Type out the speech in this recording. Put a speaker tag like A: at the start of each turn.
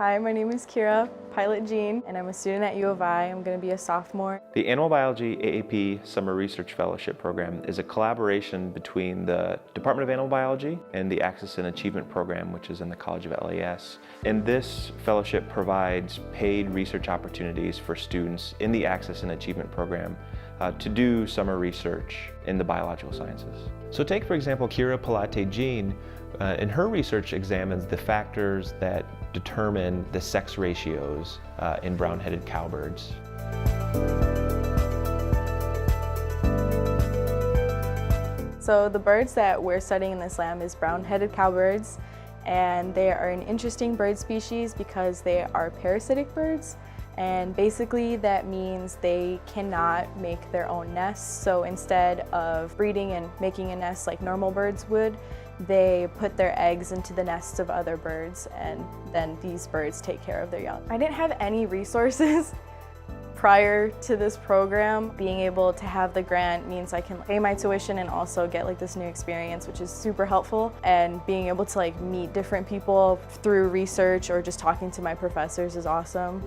A: Hi, my name is Kira Pilate-Jean, and I'm a student at U of I. I'm going to be a sophomore.
B: The Animal Biology AAP Summer Research Fellowship program is a collaboration between the Department of Animal Biology and the Access and Achievement program, which is in the College of LAS. And this fellowship provides paid research opportunities for students in the Access and Achievement program to do summer research in the biological sciences. So take, for example, Kira Pilate-Jean, and her research examines the factors that determine the sex ratios in brown-headed cowbirds.
A: So the birds that we're studying in this lab is brown-headed cowbirds, and they are an interesting bird species because they are parasitic birds, and basically that means they cannot make their own nests. So instead of breeding and making a nest like normal birds would, they put their eggs into the nests of other birds, and then these birds take care of their young. I didn't have any resources prior to this program. Being able to have the grant means I can pay my tuition and also get like this new experience, which is super helpful. And being able to like meet different people through research or just talking to my professors is awesome.